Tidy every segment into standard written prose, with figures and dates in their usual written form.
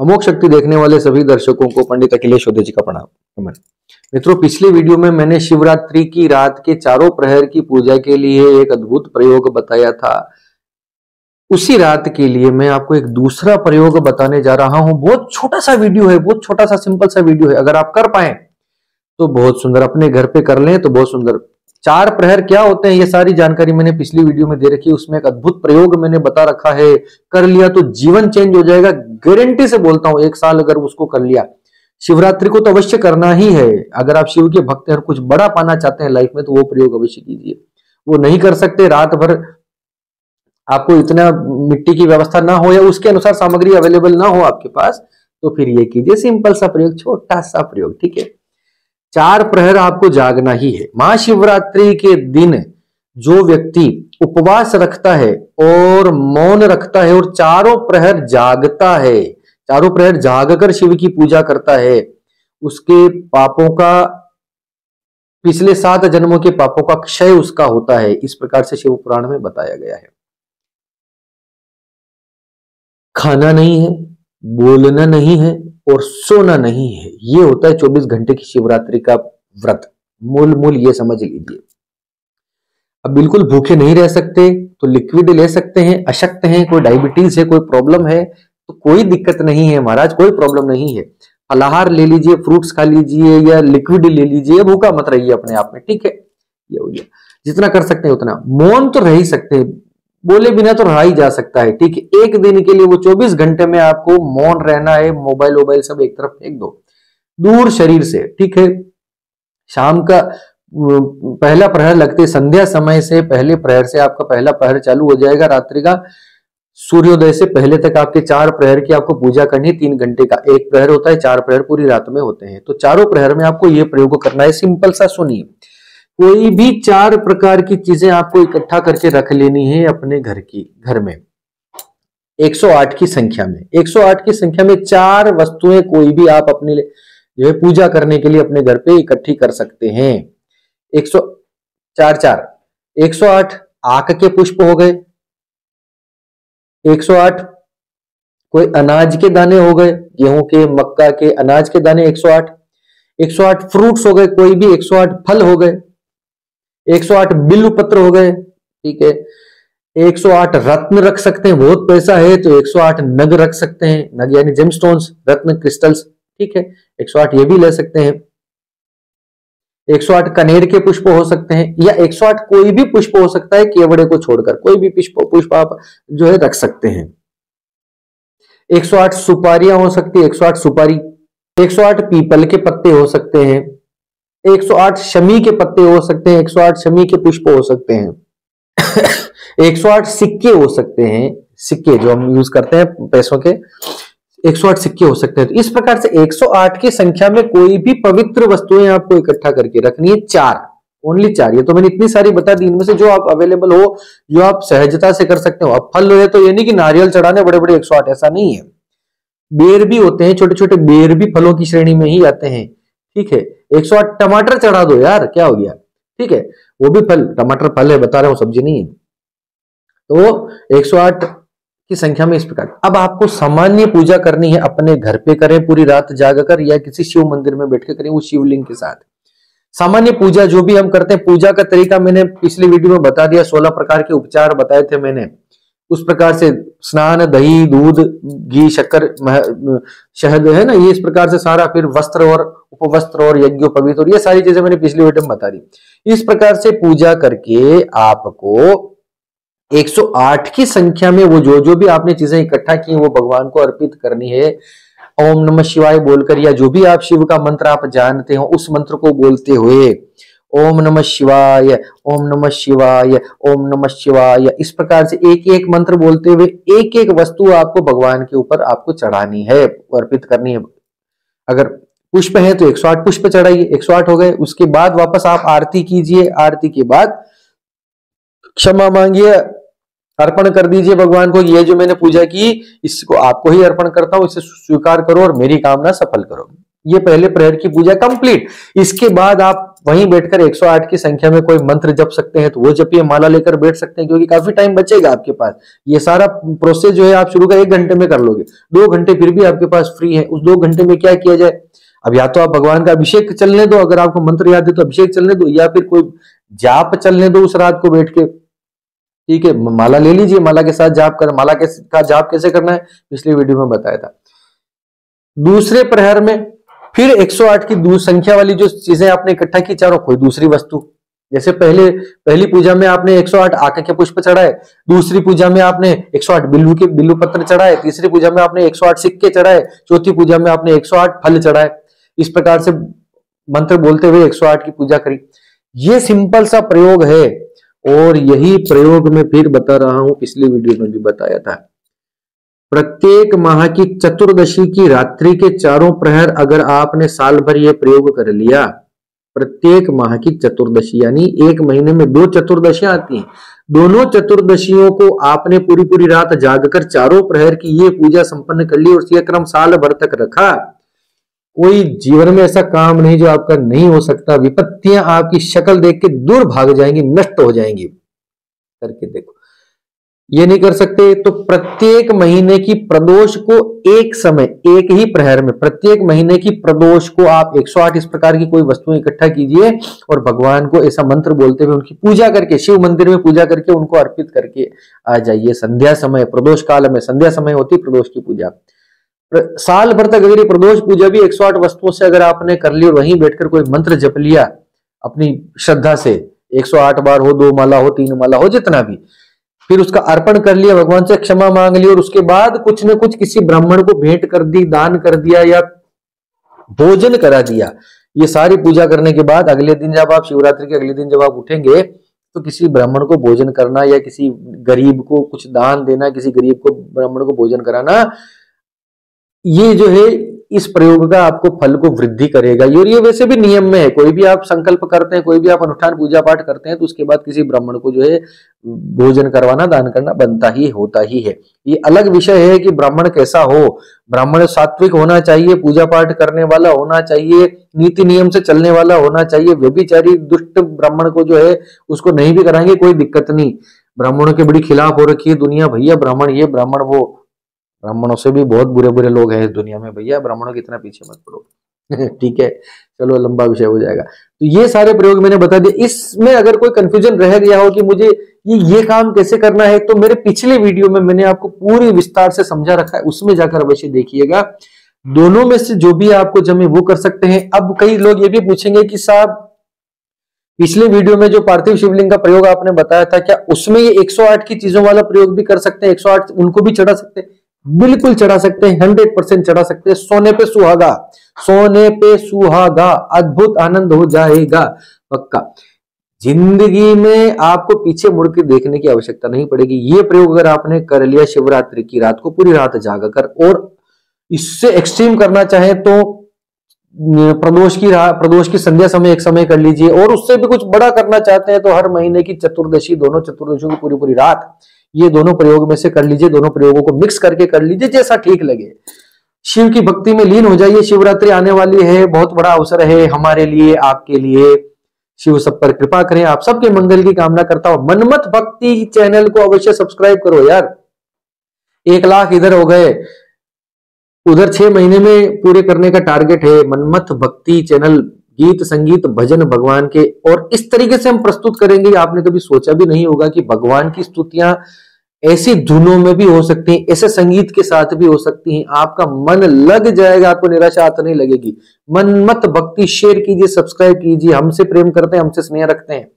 अमोघ शक्ति देखने वाले सभी दर्शकों को पंडित अखिलेश ओझा जी का प्रणाम। मित्रों, पिछले वीडियो में मैंने शिवरात्रि की रात के चारों प्रहर की पूजा के लिए एक अद्भुत प्रयोग बताया था। उसी रात के लिए मैं आपको एक दूसरा प्रयोग बताने जा रहा हूं। बहुत छोटा सा वीडियो है, बहुत छोटा सा सिंपल सा वीडियो है। अगर आप कर पाए तो बहुत सुंदर, अपने घर पे कर लें तो बहुत सुंदर। चार प्रहर क्या होते हैं ये सारी जानकारी मैंने पिछली वीडियो में दे रखी है। उसमें एक अद्भुत प्रयोग मैंने बता रखा है। कर लिया तो जीवन चेंज हो जाएगा, गारंटी से बोलता हूं। 1 साल अगर उसको कर लिया, शिवरात्रि को तो अवश्य करना ही है। अगर आप शिव के भक्त हैं और कुछ बड़ा पाना चाहते हैं लाइफ में तो वो प्रयोग अवश्य कीजिए। वो नहीं कर सकते, रात भर आपको इतना मिट्टी की व्यवस्था ना हो या उसके अनुसार सामग्री अवेलेबल ना हो आपके पास, तो फिर ये कीजिए सिंपल सा प्रयोग, छोटा सा प्रयोग, ठीक है। 4 प्रहर आपको जागना ही है। महाशिवरात्रि के दिन जो व्यक्ति उपवास रखता है और मौन रखता है और चारों प्रहर जागता है, चारों प्रहर जागकर शिव की पूजा करता है, उसके पापों का, पिछले 7 जन्मों के पापों का क्षय उसका होता है। इस प्रकार से शिव पुराण में बताया गया है। खाना नहीं है, बोलना नहीं है और सोना नहीं है। ये होता है 24 घंटे की शिवरात्रि का व्रत। मूल ये समझ लीजिए। अब बिल्कुल भूखे नहीं रह सकते तो लिक्विड ले सकते हैं। अशक्त हैं, कोई डायबिटीज है, कोई प्रॉब्लम है तो कोई दिक्कत नहीं है महाराज, कोई प्रॉब्लम नहीं है। फलाहार ले लीजिए, फ्रूट्स खा लीजिए या लिक्विड ले लीजिए, भूखा मत रहिए अपने आप में, ठीक है। ये हो गया, जितना कर सकते हैं उतना। मौन तो रह ही सकते हैं, बोले बिना तो रहा ही जा सकता है, ठीक है। एक दिन के लिए वो 24 घंटे में आपको मौन रहना है। मोबाइल वोबाइल सब एक तरफ फेंक दो, दूर शरीर से, ठीक है। शाम का पहला प्रहर लगते संध्या समय से पहले प्रहर से आपका पहला प्रहर चालू हो जाएगा। रात्रि का सूर्योदय से पहले तक आपके 4 प्रहर की आपको पूजा करनी है। 3 घंटे का एक प्रहर होता है, 4 प्रहर पूरी रात में होते हैं। तो चारों प्रहर में आपको ये प्रयोग करना है। सिंपल सा सुनिए, कोई भी 4 प्रकार की चीजें आपको इकट्ठा करके रख लेनी है अपने घर में। 108 की संख्या में, 108 की संख्या में 4 वस्तुएं कोई भी आप अपने जो है पूजा करने के लिए अपने घर पे इकट्ठी कर सकते हैं। 108 आक के पुष्प हो गए, 108 कोई अनाज के दाने हो गए, गेहूं के, मक्का के, अनाज के दाने 108 फ्रूट्स हो गए, कोई भी 108 फल हो गए, 108 बिल्व पत्र हो गए, ठीक है। 108 रत्न रख सकते हैं, बहुत पैसा है तो 108 नग रख सकते हैं, नग यानी जेमस्टोन्स, रत्न क्रिस्टल्स, ठीक है। 108 ये भी ले सकते हैं। 108 कनेर के पुष्प हो सकते हैं या 108 कोई भी पुष्प हो सकता है, केवड़े को छोड़कर कोई भी पुष्प आप जो है रख सकते हैं। 108 सुपारियां हो सकती है, 108 सुपारी, 108 पीपल के पत्ते हो सकते हैं, 108 शमी के पत्ते हो सकते हैं, 108 शमी के पुष्प हो सकते हैं। 108 सिक्के हो सकते हैं, सिक्के जो हम यूज करते हैं पैसों के, 108 सिक्के हो सकते हैं। तो इस प्रकार से 108 की संख्या में कोई भी पवित्र वस्तुएं आपको इकट्ठा करके रखनी है। 4, ओनली 4। ये तो मैंने इतनी सारी बता दी, इनमें से जो आप अवेलेबल हो, जो आप सहजता से कर सकते हो। अब फल है तो ये नहीं कि नारियल चढ़ाने बड़े बड़े 108, ऐसा नहीं है। बेर भी होते हैं, छोटे छोटे बेर भी फलों की श्रेणी में ही आते हैं, ठीक है। 108 टमाटर चढ़ा दो यार, क्या हो गया, ठीक है। वो भी फल, टमाटर फल है, बता रहा हूं, सब्जी नहीं है। तो 108 की संख्या में इस प्रकार। अब आपको सामान्य पूजा करनी है, अपने घर पे करें पूरी रात जागकर या किसी शिव मंदिर में बैठ के करें, वो शिवलिंग के साथ। सामान्य पूजा जो भी हम करते हैं, पूजा का तरीका मैंने पिछली वीडियो में बता दिया। 16 प्रकार के उपचार बताए थे मैंने। उस प्रकार से स्नान, दही, दूध, घी, शक्कर, शहद है ना, ये इस प्रकार से सारा, फिर वस्त्र और उपवस्त्र और यज्ञोपवीत और ये सारी चीजें मैंने पिछली वीडियो में बता दी। इस प्रकार से पूजा करके आपको 108 की संख्या में वो जो भी आपने चीजें इकट्ठा की वो भगवान को अर्पित करनी है। ओम नमः शिवाय बोलकर या जो भी आप शिव का मंत्र आप जानते हो उस मंत्र को बोलते हुए ओम नमः शिवाय, ओम नमः शिवाय, ओम नमः शिवाय, इस प्रकार से एक एक मंत्र बोलते हुए एक एक वस्तु आपको भगवान के ऊपर आपको चढ़ानी है, अर्पित करनी है। अगर पुष्प है तो 108 पुष्प चढ़ाइए, 108 हो गए। उसके बाद वापस आप आरती कीजिए, आरती के बाद क्षमा मांगिए, अर्पण कर दीजिए भगवान को, ये जो मैंने पूजा की इसको आपको ही अर्पण करता हूं, इसे स्वीकार करो और मेरी कामना सफल करो। ये पहले प्रहर की पूजा कंप्लीट। इसके बाद आप वहीं बैठकर 108 की संख्या में कोई मंत्र जप सकते हैं तो वो जपिए, माला लेकर बैठ सकते हैं, क्योंकि काफी टाइम बचेगा आपके पास। ये सारा प्रोसेस जो है आप शुरू का 1 घंटे में कर लोगे, 2 घंटे फिर भी आपके पास फ्री है। उस 2 घंटे में क्या किया जाए, अब या तो आप भगवान का अभिषेक चलने दो, अगर आपको मंत्र याद है तो अभिषेक चलने दो, या फिर कोई जाप चलने दो उस रात को बैठ के, ठीक है। माला ले लीजिए, माला के साथ जाप कर, माला का जाप कैसे करना है पिछले वीडियो में बताया था। दूसरे प्रहर में फिर 108 की संख्या वाली जो चीजें आपने इकट्ठा की चारों, कोई दूसरी वस्तु, जैसे पहली पूजा में आपने 108 आके के पुष्प चढ़ाए, दूसरी पूजा में आपने 108 बिल्लू पत्र चढ़ाए, तीसरी पूजा में आपने 108 सिक्के चढ़ाए, चौथी पूजा में आपने 108 फल चढ़ाए। इस प्रकार से मंत्र बोलते हुए 108 की पूजा करी। ये सिंपल सा प्रयोग है, और यही प्रयोग मैं फिर बता रहा हूं, पिछली वीडियो में भी बताया था। प्रत्येक माह की चतुर्दशी की रात्रि के चारों प्रहर अगर आपने साल भर यह प्रयोग कर लिया, प्रत्येक माह की चतुर्दशी यानी 1 महीने में 2 चतुर्दशियां आती हैं, दोनों चतुर्दशियों को आपने पूरी रात जागकर चारों प्रहर की ये पूजा संपन्न कर ली और यह क्रम साल भर तक रखा, कोई जीवन में ऐसा काम नहीं जो आपका नहीं हो सकता। विपत्तियां आपकी शक्ल देख के दूर भाग जाएंगी, नष्ट हो जाएंगी। करके देखो, ये नहीं कर सकते तो प्रत्येक महीने की प्रदोष को एक समय, एक ही प्रहर में प्रत्येक महीने की प्रदोष को आप 108 इस प्रकार की कोई वस्तुएं इकट्ठा कीजिए और भगवान को ऐसा मंत्र बोलते हुए उनकी पूजा करके, शिव मंदिर में पूजा करके उनको अर्पित करके आ जाइए। संध्या समय, प्रदोष काल में संध्या समय होती प्रदोष की पूजा। साल भर तक अगर ये प्रदोष पूजा भी 108 वस्तुओं से अगर आपने कर ली और वहीं बैठकर कोई मंत्र जप लिया अपनी श्रद्धा से, 108 बार हो, 2 माला हो, 3 माला हो, जितना भी, फिर उसका अर्पण कर लिया, भगवान से क्षमा मांग ली और उसके बाद कुछ न कुछ किसी ब्राह्मण को भेंट कर दी, दान कर दिया या भोजन करा दिया। ये सारी पूजा करने के बाद अगले दिन जब आप, शिवरात्रि के अगले दिन जब आप उठेंगे तो किसी ब्राह्मण को भोजन करना या किसी गरीब को कुछ दान देना, किसी गरीब को, ब्राह्मण को भोजन कराना, ये जो है इस प्रयोग का आपको फल को वृद्धि करेगा। और ये वैसे भी नियम में है, कोई भी आप संकल्प करते हैं, कोई भी आप अनुष्ठान पूजा पाठ करते हैं तो उसके बाद किसी ब्राह्मण को जो है भोजन करवाना, दान करना बनता ही होता ही है। ये अलग विषय है कि ब्राह्मण कैसा हो, ब्राह्मण सात्विक होना चाहिए, पूजा पाठ करने वाला होना चाहिए, नीति नियम से चलने वाला होना चाहिए। व्यभिचारी दुष्ट ब्राह्मण को जो है उसको नहीं भी कराएंगे कोई दिक्कत नहीं। ब्राह्मणों के बड़ी खिलाफ हो रखी है दुनिया, भैया ब्राह्मण ये ब्राह्मण वो, ब्राह्मणों से भी बहुत बुरे बुरे लोग हैं इस दुनिया में, भैया ब्राह्मणों के इतना पीछे मत पड़ो। ठीक है, चलो लंबा विषय हो जाएगा। तो ये सारे प्रयोग मैंने बता दिए। इसमें अगर कोई कंफ्यूजन रह गया हो कि मुझे ये काम कैसे करना है, तो मेरे पिछले वीडियो में मैंने आपको पूरी विस्तार से समझा रखा है, उसमें जाकर अवश्य देखिएगा। दोनों में से जो भी आपको जमे वो कर सकते हैं। अब कई लोग ये भी पूछेंगे कि साहब पिछले वीडियो में जो पार्थिव शिवलिंग का प्रयोग आपने बताया था, क्या उसमें ये 108 की चीजों वाला प्रयोग भी कर सकते हैं? 108 उनको भी चढ़ा सकते हैं? बिल्कुल चढ़ा सकते हैं, 100% चढ़ा सकते हैं। सोने पे सुहागा, सोने पे सुहागा, अद्भुत आनंद हो जाएगा पक्का। जिंदगी में आपको पीछे मुड़ के देखने की आवश्यकता नहीं पड़ेगी। ये प्रयोग अगर आपने कर लिया शिवरात्रि की रात को पूरी रात जागकर, और इससे एक्सट्रीम करना चाहे तो प्रदोष की संध्या समय एक समय कर लीजिए, और उससे भी कुछ बड़ा करना चाहते हैं तो हर महीने की चतुर्दशी, दोनों चतुर्दशियों की पूरी रात ये दोनों प्रयोग में से कर लीजिए। दोनों प्रयोगों को मिक्स करके कर लीजिए, जैसा ठीक लगे। शिव की भक्ति में लीन हो जाइए। शिवरात्रि आने वाली है, बहुत बड़ा अवसर है हमारे लिए, आपके लिए। शिव सब पर कृपा करें। आप सबके मंगल की कामना करता हूं। मनमत भक्ति चैनल को अवश्य सब्सक्राइब करो यार। 1 लाख इधर हो गए, उधर 6 महीने में पूरे करने का टारगेट है। मनमत भक्ति चैनल, गीत संगीत भजन भगवान के, और इस तरीके से हम प्रस्तुत करेंगे। आपने कभी सोचा भी नहीं होगा कि भगवान की स्तुतियां ऐसी धुनों में भी हो सकती हैं, ऐसे संगीत के साथ भी हो सकती हैं। आपका मन लग जाएगा, आपको निराशा आती नहीं लगेगी। मनमत भक्ति शेयर कीजिए, सब्सक्राइब कीजिए। हमसे प्रेम करते हैं, हमसे स्नेह रखते हैं,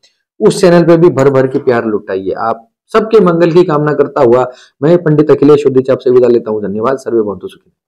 उस चैनल पे भी भर भर के प्यार लुटाइए। आप सबके मंगल की कामना करता हुआ मैं पंडित अखिलेश उद्दीच आपसे विदा लेता हूं। धन्यवाद। सर्वे भवन्तु सुखिनः।